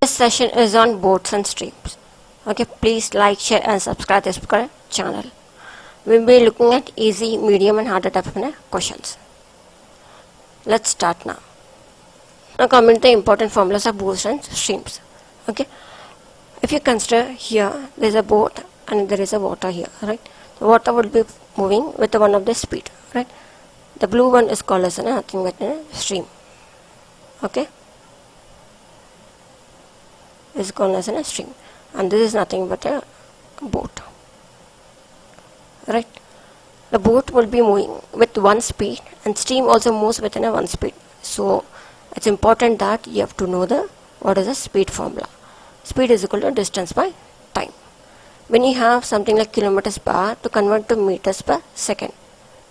This session is on boats and streams. Okay, please like, share and subscribe this channel. We will be looking at easy, medium and harder type of questions. Let's start now. Now coming to the important formulas of boats and streams. Okay, if you consider here there is a boat and there is a water here, right? The water would be moving with one of the speed, right? The blue one is called as nothing but a stream. Okay, is called as a stream, and this is nothing but a boat, right? The boat will be moving with one speed and stream also moves within a one speed. So it's important that you have to know what is the speed formula. Speed is equal to distance by time. When you have something like kilometers per hour, to convert to meters per second,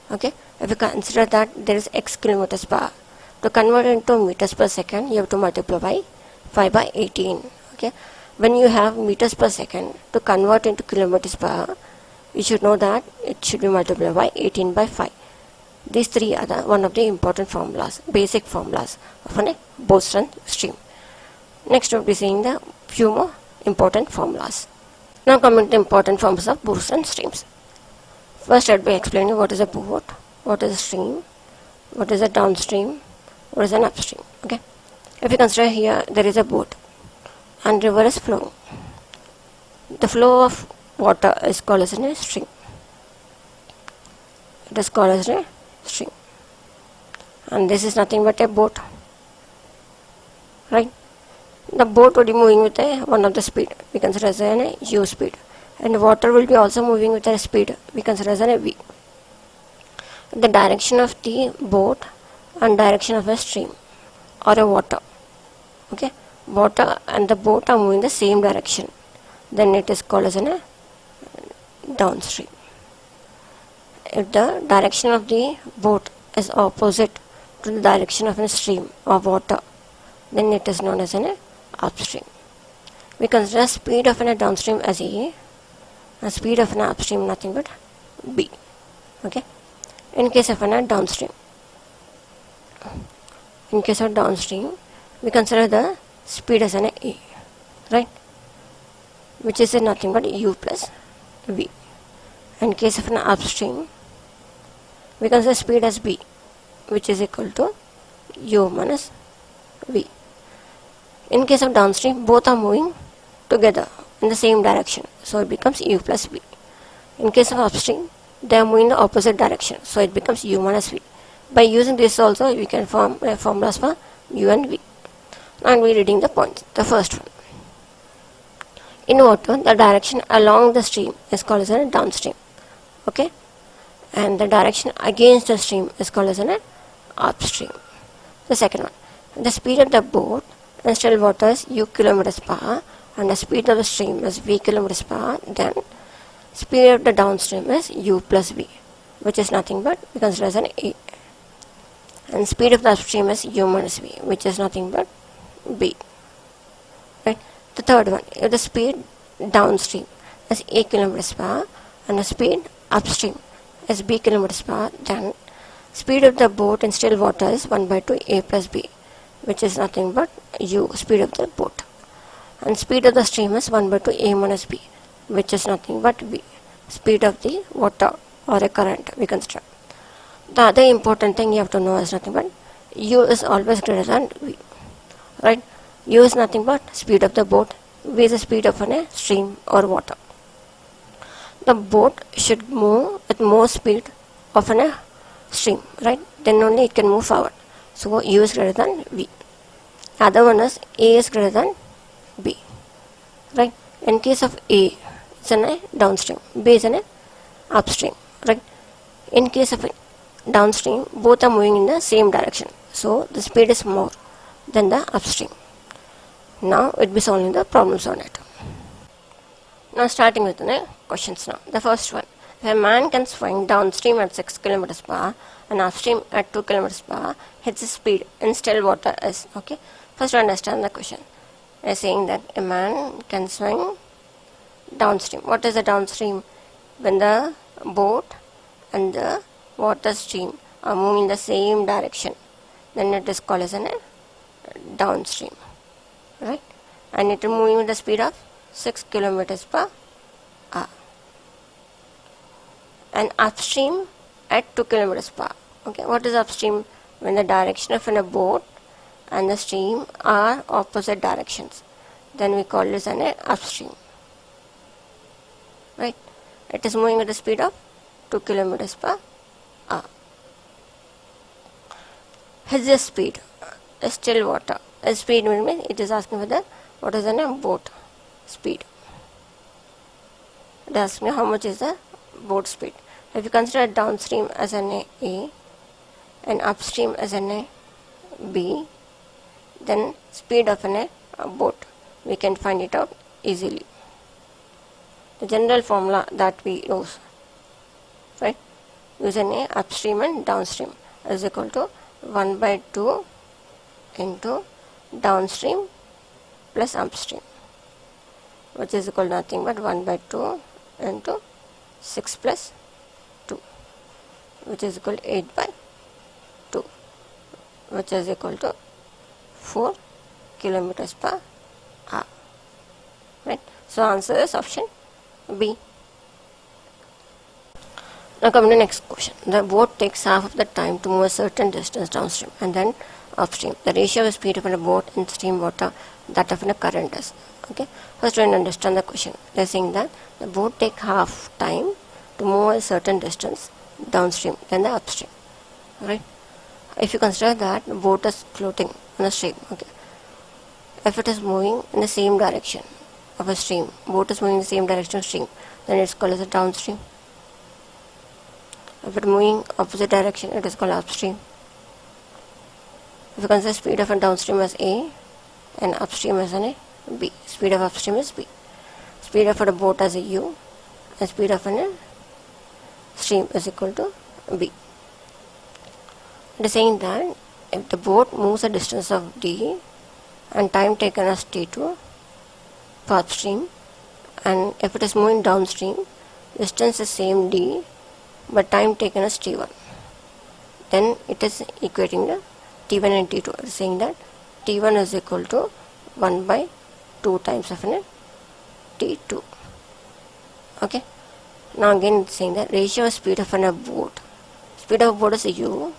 okay, if you consider that there is x kilometers per hour, to convert into meters per second you have to multiply by 5 by 18. Okay, when you have meters per second, to convert into kilometers per hour, you should know that it should be multiplied by 18 by 5. These three are one of the important formulas, basic formulas of a boat and stream. Next we will be seeing the few more important formulas. Now coming to important formulas of boats and streams. First I will be explaining what is a boat, what is a stream, what is a downstream, what is an upstream. Okay, if you consider here there is a boat and river is flowing. The flow of water is called as a stream. It is called as a stream, and this is nothing but a boat, right? The boat will be moving with one of the speed we consider as a u speed, and water will be also moving with a speed we consider as a v. The direction of the boat and direction of a stream or a water, okay, water and the boat are moving the same direction, then it is called as a downstream. If the direction of the boat is opposite to the direction of a stream or water, then it is known as an upstream. We consider speed of a downstream as a, and speed of an upstream nothing but b. Okay, in case of a downstream, in case of downstream we consider the speed as an a, right, which is nothing but u plus v. In case of an upstream we consider speed as b, which is equal to u minus v. In case of downstream, both are moving together in the same direction, so it becomes u plus v. In case of upstream, they are moving in the opposite direction, so it becomes u minus v. By using this also we can form formulas for u and v. And we are reading the points. The first one, in water the direction along the stream is called as a downstream, okay, and the direction against the stream is called as an upstream. The second one, the speed of the boat in still water is u kilometers per hour and the speed of the stream is v kilometers per hour, then speed of the downstream is u plus v, which is nothing but we consider as an a, and speed of the upstream is u minus v, which is nothing but b, right? The third one, if the speed downstream is a kilometers per hour and the speed upstream is b kilometers per hour, then speed of the boat in still water is 1 by 2 a plus b, which is nothing but u, speed of the boat, and speed of the stream is 1 by 2 a minus b, which is nothing but v, speed of the water or a current we consider. The other important thing you have to know is nothing but u is always greater than v, right? U is nothing but speed of the boat, v is the speed of a stream or water. The boat should move with more speed of a stream, right? Then only it can move forward. So u is greater than v. Other one is a is greater than b, right? In case of a, it's a downstream, b is an upstream, right? In case of downstream, both are moving in the same direction, so the speed is more than the upstream. Now it will be solving the problems on it. Now starting with the questions now. The first one, if a man can swing downstream at 6 kilometers per hour and upstream at 2 kilometers per hour, his speed in still water is, okay. First understand the question. They are saying that a man can swing downstream. What is the downstream? When the boat and the water stream are moving in the same direction, then it is called as a downstream, right? and it is moving with the speed of 6 kilometers per hour. And upstream at 2 kilometers per hour. Okay, what is upstream? When the direction of a boat and the stream are opposite directions, then we call this an upstream. Right? It is moving at the speed of 2 kilometers per hour. His the speed, still water. A speed means it is asking for the what is a boat speed. It asks me how much is the boat speed. If you consider downstream as an A and upstream as an B, then speed of a boat we can find it out easily. The general formula that we use, right, using a upstream and downstream is equal to 1 by 2 into downstream plus upstream, which is equal to nothing but 1 by 2 into 6 plus 2, which is equal to 8 by 2, which is equal to 4 kilometers per hour. Right? So answer is option B. Now coming to the next question. The boat takes half of the time to move a certain distance downstream and then upstream. The ratio of speed of a boat in stream water that of a current is. Okay. First we understand the question. They are saying that the boat takes half time to move a certain distance downstream than the upstream. Right? If you consider that the boat is floating on a stream, okay, if it is moving in the same direction of a stream, boat is moving in the same direction of stream, then it is called as a downstream. If it is moving opposite direction, it is called upstream. If you consider speed of a downstream as A and upstream as an B, speed of upstream is B. Speed of a boat as a U and speed of a stream is equal to B. It is saying that if the boat moves a distance of D and time taken as T2 for upstream, and if it is moving downstream, distance is same D but time taken as T1, then it is equating the T1 and T2. It is saying that T1 is equal to 1 by 2 times of T2. Okay. Now again it is saying that ratio of speed of a boat. Speed of a boat is U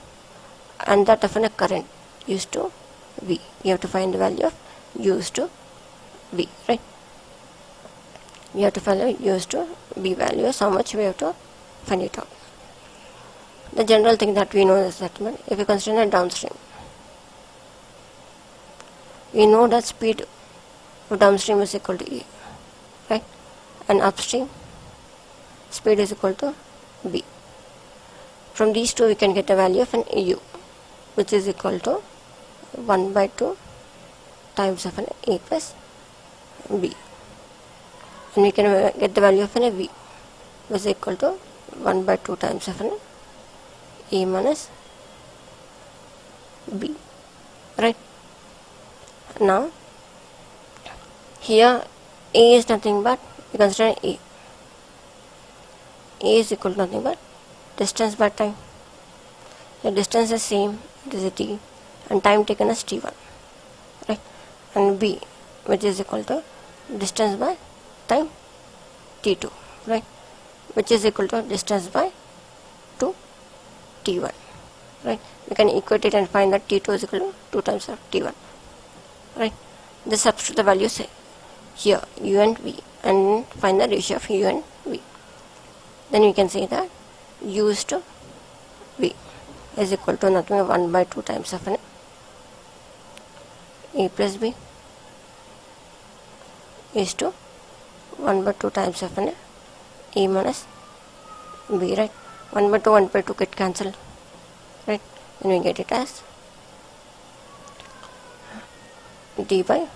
and that of a current used to V. We have to find the value of used to V, right? We have to find the used to V value is how much we have to find it out. The general thing that we know is that if you consider a downstream, we know that speed of downstream is equal to E, right? And upstream speed is equal to B. From these two we can get the value of an U, which is equal to 1 by 2 times of an A plus B. And we can get the value of an V, which is equal to 1 by 2 times of an A minus B. Right? Now, here A is nothing but, we consider A. A is equal to nothing but distance by time. The distance is same, it is a T, and time taken as T1. Right? And B, which is equal to distance by time T2. Right? Which is equal to distance by 2 T1. Right? We can equate it and find that T2 is equal to 2 times of T1. Right? This substitute the values here, U and V, and find the ratio of U and V. Then we can say that U is to V is equal to nothing but 1 by 2 times of an A plus B is to 1 by 2 times of an A minus B, right? 1 by 2 get cancelled, right? Then we get it as D by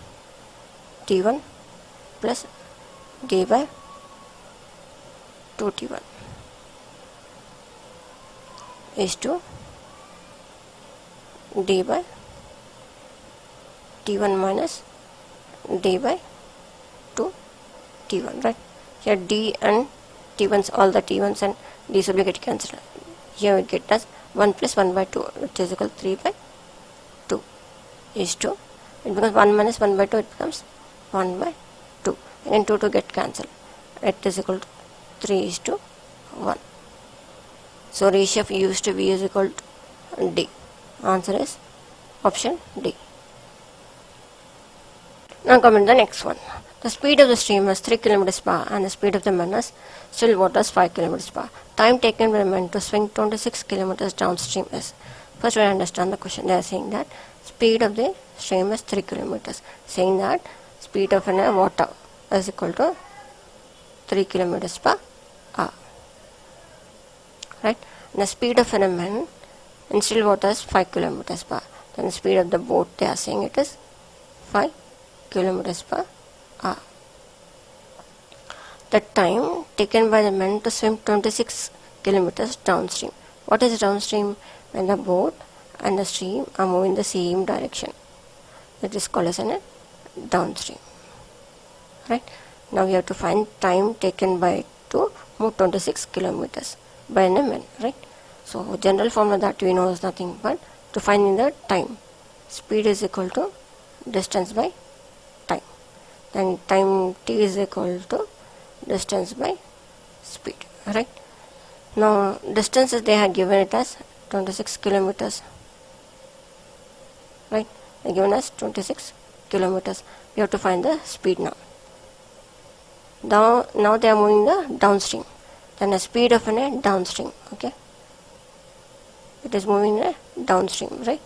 T1 plus D by 2 T1 is to D by T1 minus D by 2 T1, right? Here D and T1s, all the T1s and D's will get cancelled. Here we get as 1 plus 1 by 2, which is equal to 3 by 2 is to, it becomes 1 minus 1 by 2, it becomes 1 by 2. Again 2 to get cancelled. It is equal to 3:1. So ratio of U to V is equal to D. Answer is option D. Now coming to the next one. The speed of the stream is 3 km per hour and the speed of the man is still water is 5 km per hour. Time taken by the man to swing 26 km downstream is. First we understand the question. They are saying that speed of the stream is 3 km. Saying that speed of water is equal to 3 km per hour. Right? And the speed of a man in still water is 5 km per hour. Then the speed of the boat, they are saying it is 5 km per hour. The time taken by the men to swim 26 km downstream. What is downstream? When the boat and the stream are moving in the same direction. It is called as a downstream. Right? Now we have to find time taken by to move 26 km by a man. Right? So general formula that we know is nothing but to find the time. Speed is equal to distance by time. Then time t is equal to distance by speed. Right? Now distances they have given it as 26 kilometers. Right? They given us 26 kilometers. We have to find the speed now. Now they are moving the downstream. Then the speed of a downstream. Okay. It is moving the downstream. Right?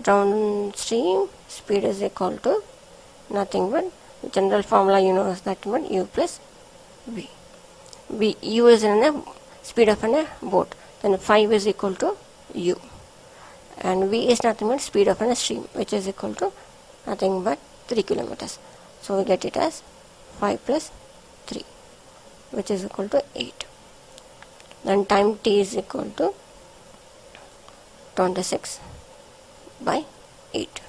Downstream speed is equal to nothing but the general formula you know is that but U plus V. U is in the speed of a boat. Then 5 is equal to U. And V is nothing but speed of a stream, which is equal to nothing but 3 kilometers. So we get it as 5 plus 3, which is equal to 8. Then time t is equal to 26 by 8.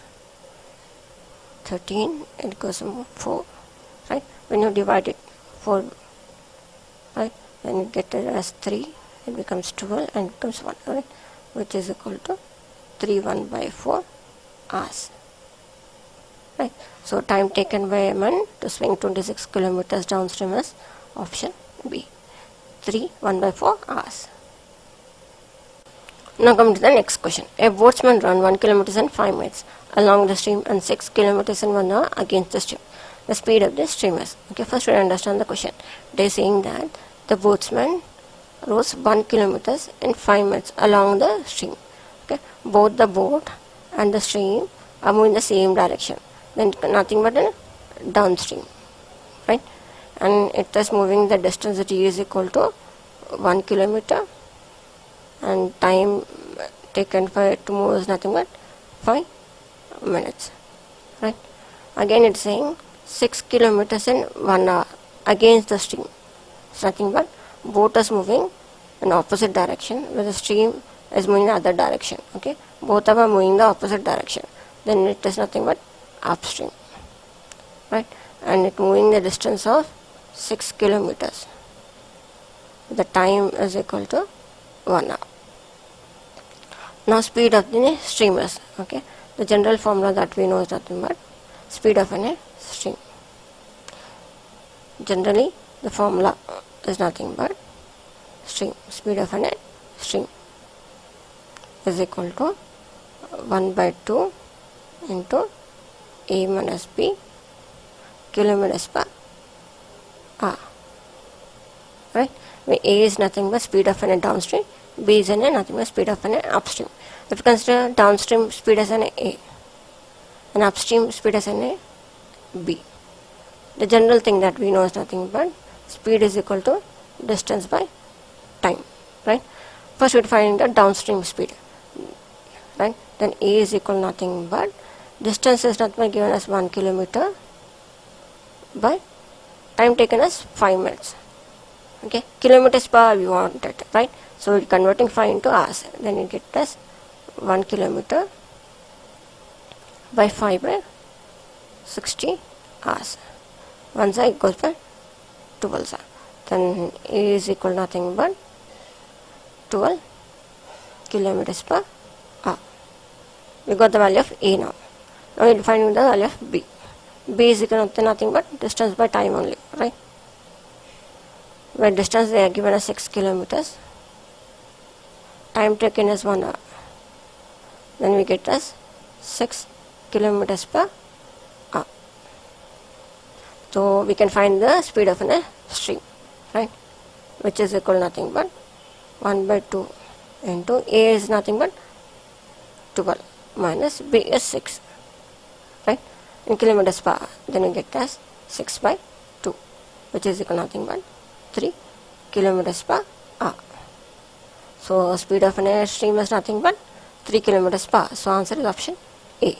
13, it goes to 4. Right? When you divide it 4, right? Then you get it as 3, it becomes 12 and it becomes 1, right? Which is equal to 1 by 4 hours. Right? So time taken by a man to swing 26 kilometers downstream is option B. 1 by 4 hours. Now come to the next question. A boatsman run 1 km in 5 minutes along the stream and 6 km in 1 hour against the stream. The speed of the stream is. Okay, first we understand the question. They are saying that the boatsman rows 1 km in 5 minutes along the stream. Okay, both the boat and the stream are moving in the same direction. Then nothing but a downstream, right? And it is moving the distance that is equal to 1 km, and time taken for it to move is nothing but 5 minutes, right? Again it's saying 6 kilometers in 1 hour against the stream. It's nothing but boat is moving in opposite direction where the stream is moving in the other direction. Okay, both are moving in the opposite direction. Then it is nothing but upstream, right? And it moving the distance of 6 kilometers. The time is equal to 1 hour. Now speed of the stream is, okay, the general formula that we know is nothing but speed of a stream. Generally the formula is nothing but stream. Speed of a stream is equal to 1 by 2 into A minus B kilometers per hour, right? Where A is nothing but speed of a downstream, B is nothing but speed of an upstream. If you consider downstream speed as an A and upstream speed as an A, B, the general thing that we know is nothing but speed is equal to distance by time, right? First we find the downstream speed, right? Then A is equal to nothing but distance is not by given as 1 kilometer by time taken as 5 minutes. Okay, kilometers per hour we want it, right? So we're converting 5 into hours. Then you get as 1 kilometer by 5 by 60 hours. One side goes by 12 hours. Then A is equal to nothing but 12 kilometers per hour. We got the value of A now. Now we'll find the value of B. B is equal to nothing but distance by time only, right? Where distance they are given as 6 kilometers, time taken as 1 hour, then we get as 6 kilometers per hour. So we can find the speed of a stream, right, which is equal to nothing but 1 by 2 into A is nothing but 12 minus B is 6, right, in kilometers per hour. Then we get as 6 by 2, which is equal to nothing but 3 kilometers per hour. So speed of an air stream is nothing but 3 kilometers per hour. So answer is option A.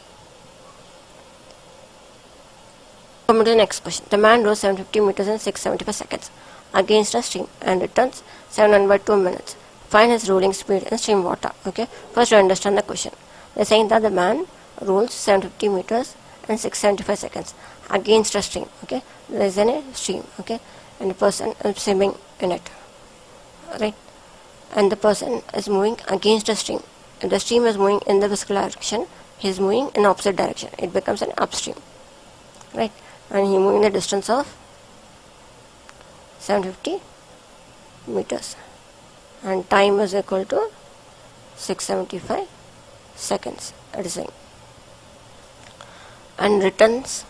Come to the next question. The man rows 750 meters in 675 seconds against a stream and returns 700 by 2 minutes. Find his rolling speed in stream water. Okay. First, you understand the question. They are saying that the man rolls 750 meters in 675 seconds against a stream. Okay. There is a stream. Okay. And the person is swimming in it. Right. And the person is moving against the stream. If the stream is moving in the physical direction, he is moving in opposite direction. It becomes an upstream. Right. And he moving the distance of 750 meters. And time is equal to 675 seconds. It is saying. And returns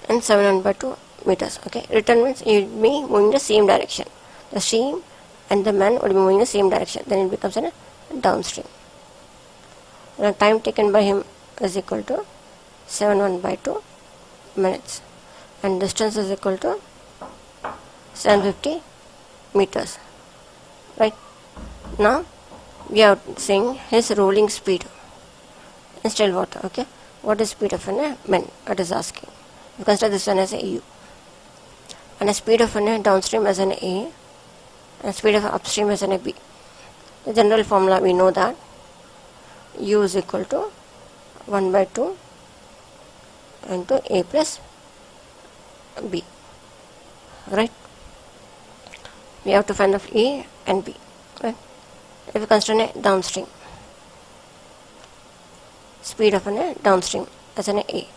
in 700 by 2 meters. Okay. Return means you will be moving the same direction. The stream and the man would be moving the same direction. Then it becomes a downstream. The time taken by him is equal to 700 by 2 minutes. And distance is equal to 750 meters. Right. Now we are saying his rolling speed in still water. Okay. What is speed of a man? It is asking. You consider this one as a U. And the speed of a downstream as an A. And speed of upstream as an B. The general formula we know that U is equal to 1 by 2 into A plus B. Right. We have to find out A and B. Right. If we consider a downstream, speed of a downstream as an A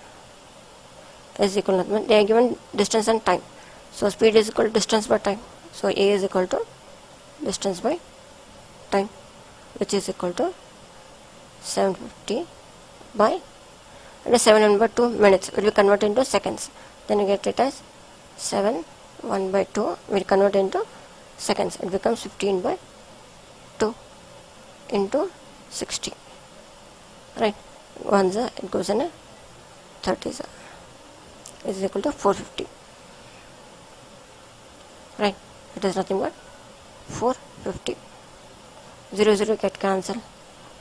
is equal to, they are given distance and time. So speed is equal to distance by time. So A is equal to distance by time, which is equal to 750 by, and 700 by 2 minutes will be converted into seconds. Then you get it as 7 1 by 2 will convert into seconds. It becomes 15 by 2 into 60. Right. Once it goes in a 30 is equal to 450. Right. It is nothing but 450. 0 0 get cancelled.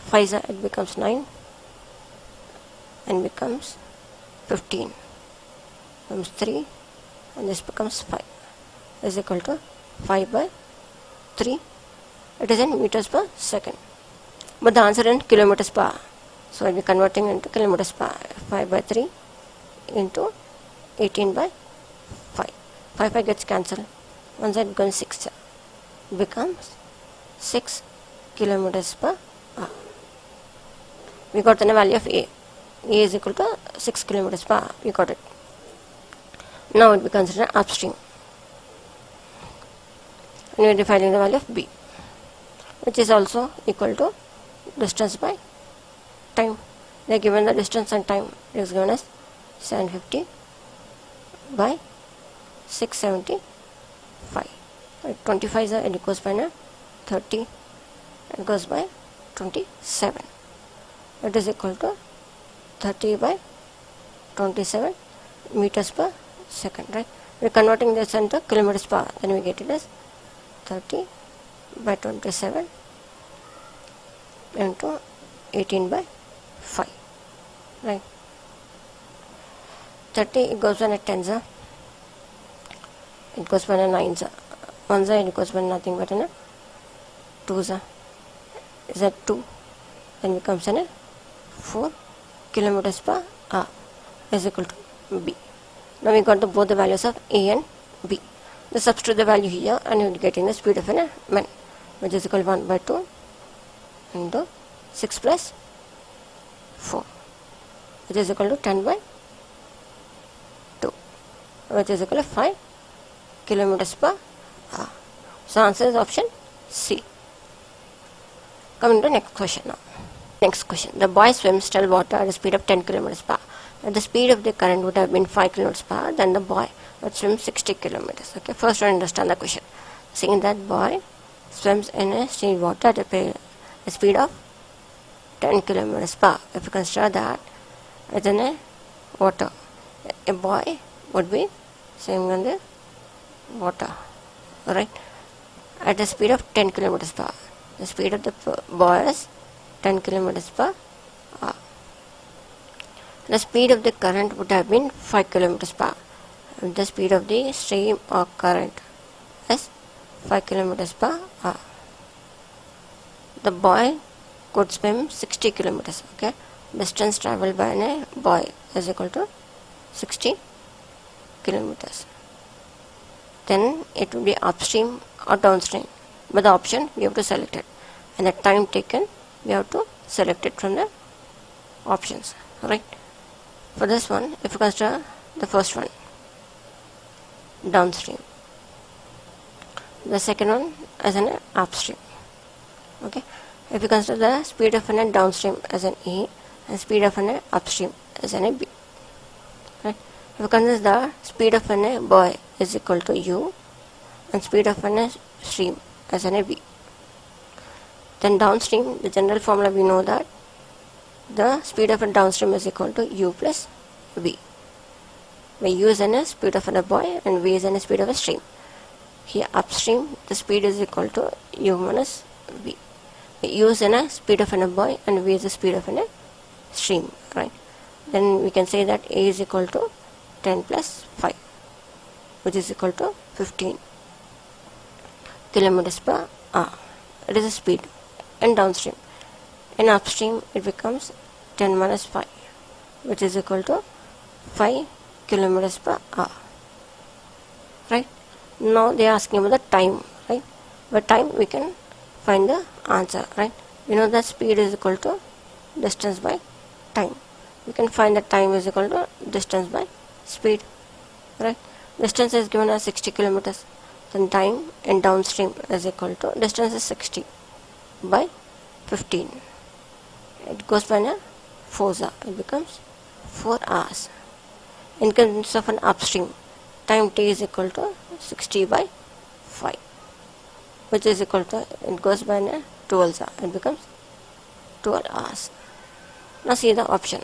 5 it becomes 9 and becomes 15. Becomes 3 and this becomes 5 is equal to 5 by 3. It is in meters per second. But the answer in kilometers per hour. So I will be converting into kilometers per hour. 5 by 3 into 18 by 5. 5 gets cancelled. One side becomes 6. It becomes 6 kilometers per hour. We got the value of A. A is equal to 6 kilometers per hour. We got it. Now it becomes an upstream. And we are defining the value of B, which is also equal to distance by time. They are given the distance and time. It is given as 750 by 675. 25 is it goes by 30. It goes by 27. It is equal to 30 by 27 meters per second. Right. We are converting this into kilometers per hour. Then we get it as 30 by 27 into 18 by 5. Right. 30 it goes by 10s. It goes by 9s. 1s it goes by nothing but 2s. Is that 2? Then becomes 4 kilometers per hour is equal to B. Now we got both the values of A and B. Just substitute the value here and you will get in the speed of a man, which is equal to 1 by 2 into 6 plus 4, which is equal to 10 by 2. which is equal to 5 kilometers per hour. So answer is option C. Coming to next question now. Next question. The boy swims still water at a speed of 10 kilometers per hour. If the speed of the current would have been 5 kilometers per hour, then the boy would swim 60 kilometers. Okay, first we understand the question. Saying that boy swims in a still water at a speed of 10 kilometers per hour. If you consider that within a water, a boy would be swimming in the water, alright, at a speed of 10 kilometers per hour. The speed of the boy is 10 kilometers per hour. The speed of the current would have been 5 kilometers per hour. The speed of the stream or current is 5 kilometers per hour. The boy could swim 60 kilometers. Okay, distance traveled by a boy is equal to 60 kilometers. Then it will be upstream or downstream. But the option we have to select it, and the time taken we have to select it from the options. Right. For this one, if you consider the first one, downstream. The second one as an upstream. Okay. If you consider the speed of an downstream as an A and speed of an upstream as an B. Right. If you consider the speed of an boy is equal to U and speed of an stream as an B. Then downstream, the general formula we know that the speed of a downstream is equal to U plus V. Where U is a speed of a boy and V is a speed of a stream. Here upstream, the speed is equal to U minus V. U is a speed of a boy and V is the speed of a stream, right? Then we can say that A is equal to 10 plus 5, which is equal to 15 kilometers per hour. It is a speed in downstream. In upstream, it becomes 10 minus 5, which is equal to 5 kilometers per hour. Right? Now they are asking about the time. Right? By time we can find the answer. Right? We know that speed is equal to distance by time. We can find that time is equal to distance by speed. Right? Distance is given as 60 kilometers. Then time in downstream is equal to distance is 60 by 15. It goes by a 4 hours. It becomes 4 hours. In case of an upstream, time t is equal to 60 by 5, which is equal to, it goes by a 12 hours. It becomes 12 hours. Now see the option.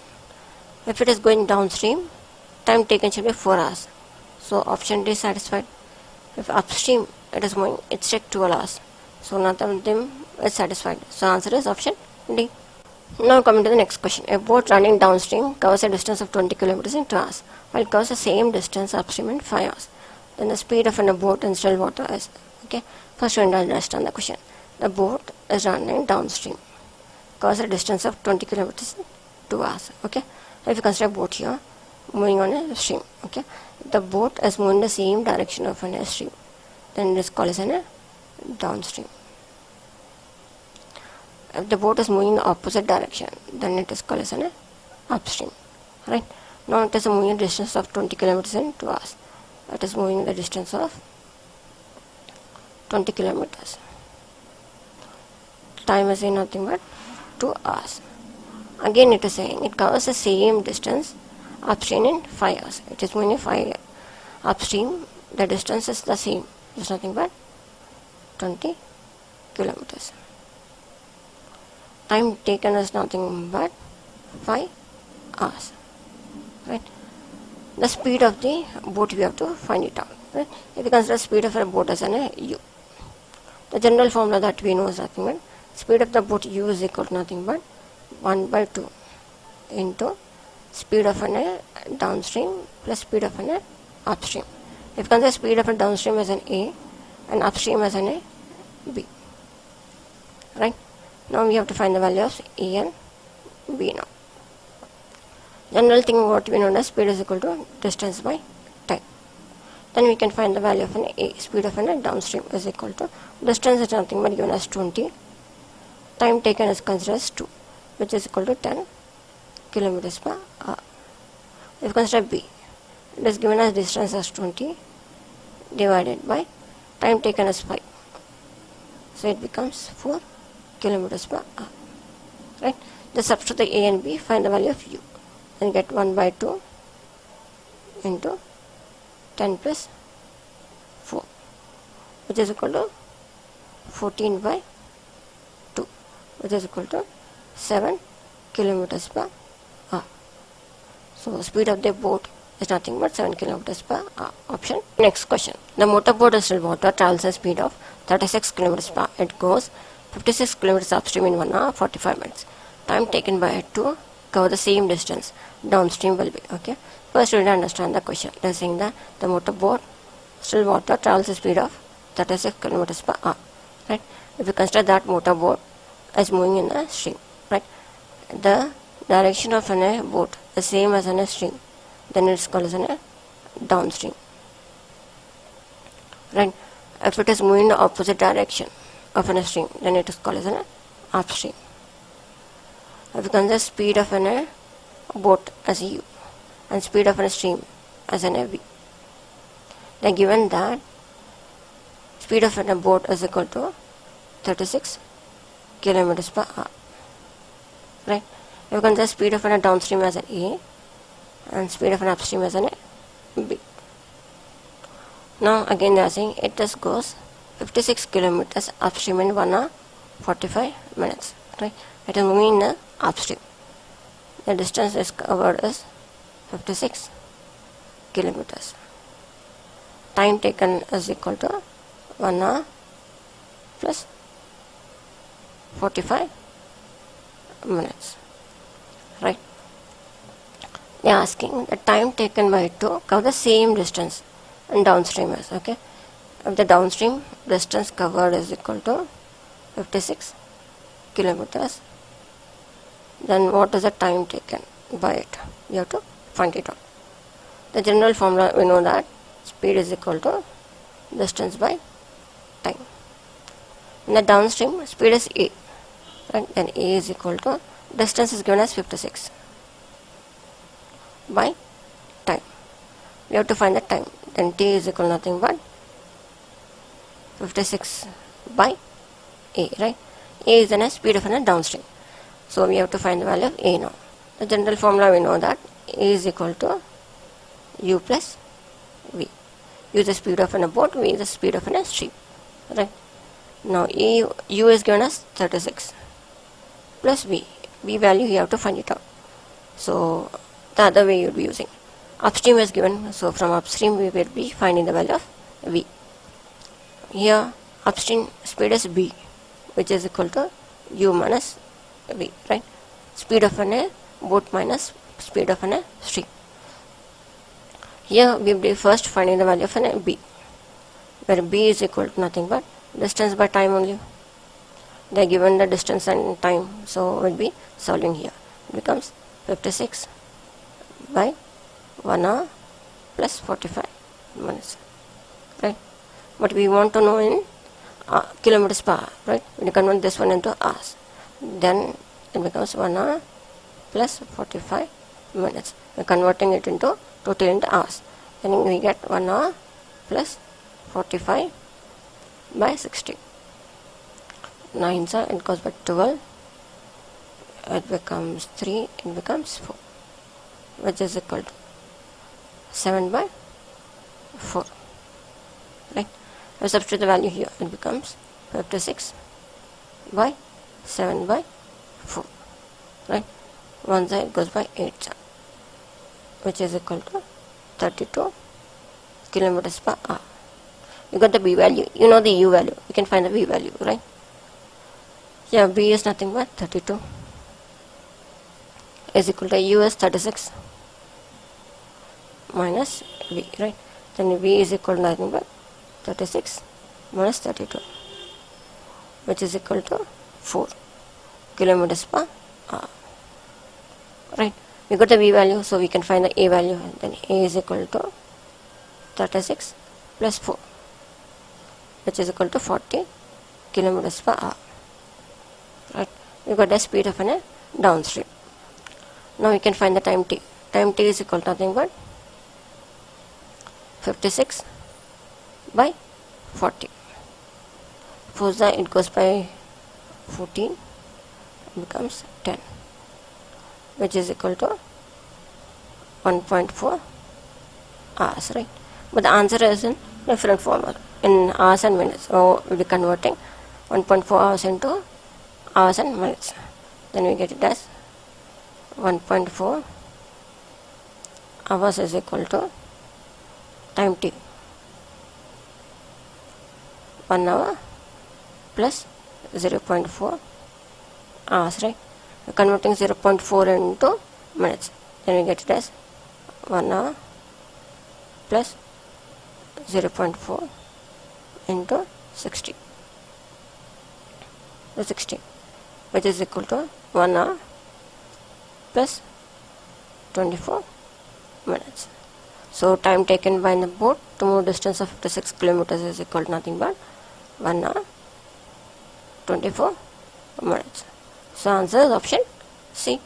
If it is going downstream, time taken should be 4 hours. So option D is satisfied. If upstream it is moving, it takes 12 hours. So none of them is satisfied. So answer is option D. Now coming to the next question. A boat running downstream covers a distance of 20 kilometers in 2 hours, while it covers the same distance upstream in 5 hours. Then the speed of a boat in still water is, okay. First we understand the question. The boat is running downstream, covers a distance of 20 kilometers in 2 hours. Okay. If you consider a boat here moving on a stream, okay, the boat is moving in the same direction of a stream, then it is called as a downstream. If the boat is moving in the opposite direction, then it is called as an upstream. Right? Now it is moving a distance of 20 kilometers in 2 hours. It is moving the distance of 20 kilometers. Time is nothing but 2 hours. Again it is saying it covers the same distance upstream in 5 hours. It is moving in 5 upstream. The distance is the same. It is nothing but 20 kilometers. Time taken is nothing but 5 hours. Right? The speed of the boat we have to find it out. Right? If you consider speed of a boat as an U, the general formula that we know is nothing but speed of the boat U is equal to nothing but 1 by 2 into speed of an downstream plus speed of an upstream. If you consider speed of a downstream as an A and upstream as an B. Right? Now we have to find the value of A and B now. General thing what we know as speed is equal to distance by time. Then we can find the value of an A. Speed of an downstream is equal to distance is nothing but given as 20. Time taken is considered as 2, which is equal to 10 kilometers per hour. If you consider B, It is given as distance as 20 divided by time taken as 5. So it becomes 4 kilometers per hour. Right? Just substitute the A and B, find the value of U. Then get 1 by 2 into 10 plus 4, which is equal to 14 by 2, which is equal to 7 kilometers per hour. So speed of the boat is nothing but 7 kilometers per hour. Option. Next question. The motorboat is still water, travels at speed of 36 kilometers per hour. It goes 56 kilometers upstream in 1 hour 45 minutes. Time taken by it to cover the same distance downstream will be. Okay. First we need to understand the question. They are saying that the motorboat, still water, travels at speed of 36 kilometers per hour. Right. If you consider that motorboat is moving in a stream, right, the direction of a boat is same as in a stream, then it's called as a downstream. Right. If it is moving in the opposite direction of a stream, then it is called as an upstream. If you consider speed of a boat as u and speed of a stream as an v, then given that speed of a boat is equal to 36 kilometers per hour. Right? You can consider speed of a downstream as an A and speed of an upstream as an B. Now again they are saying it just goes 56 kilometers upstream in 1 hour 45 minutes. Right? It is moving in the upstream. The distance is covered is 56 kilometers. Time taken is equal to 1 hour plus 45 minutes. Right? They are asking the time taken by it to cover the same distance and downstream is. Okay. If the downstream distance covered is equal to 56 kilometers, then what is the time taken by it? You have to find it out. The general formula, we know that speed is equal to distance by time. In the downstream, speed is A, right? Then A is equal to, distance is given as 56 by time. We have to find the time. Then T is equal to nothing but 56 by A, right? A is the speed of a downstream. So we have to find the value of A now. The general formula, we know that A is equal to U plus V. U is the speed of a boat, V is the speed of a stream. Right? Now U is given as 36 plus V. V value you have to find it out. So the other way you will be using. Upstream is given, so from upstream we will be finding the value of V. Here upstream speed is B, which is equal to U minus V, right? Speed of a boat minus speed of a stream. Here we will be first finding the value of a B, where B is equal to nothing but distance by time only. They are given the distance and time, so we will be solving here. It becomes 56 by 1 hour plus 45 minutes, right? But we want to know in kilometers per hour, right? When you convert this one into hours, then it becomes 1 hour plus 45 minutes. We're converting it into total into hours. Then we get 1 hour plus 45 by 60. 9 sir, it goes by 12. It becomes 3, it becomes 4, which is equal to 7 by 4. Right? I substitute the value here. It becomes 56 by 7 by 4. Right? One side goes by 8, which is equal to 32 kilometers per hour. You got the B value. You know the U value. You can find the V value, right? Yeah, B is nothing but 32 is equal to U is 36 minus V, right? Then V is equal to nothing but 36 minus 32, which is equal to 4 kilometers per hour. Right? We got the V value, so we can find the A value. Then A is equal to 36 plus 4, which is equal to 40 kilometers per hour. Right? We got the speed of a downstream. Now we can find the time T. Time T is equal to nothing but 56 by 40. Suppose that it goes by 14, becomes 10, which is equal to 1.4 hours, right? But the answer is in different format, in hours and minutes. So we'll be converting 1.4 hours into hours and minutes. Then we get it as 1.4 hours is equal to time t, 1 hour plus 0.4 hours, right? We're converting 0.4 into minutes. Then we get it as 1 hour plus 0.4 into 60, which is equal to 1 hour plus 24 minutes. So time taken by the boat to move distance of 56 kilometers is equal to nothing but 1 hour 24 minutes. So answer is option C.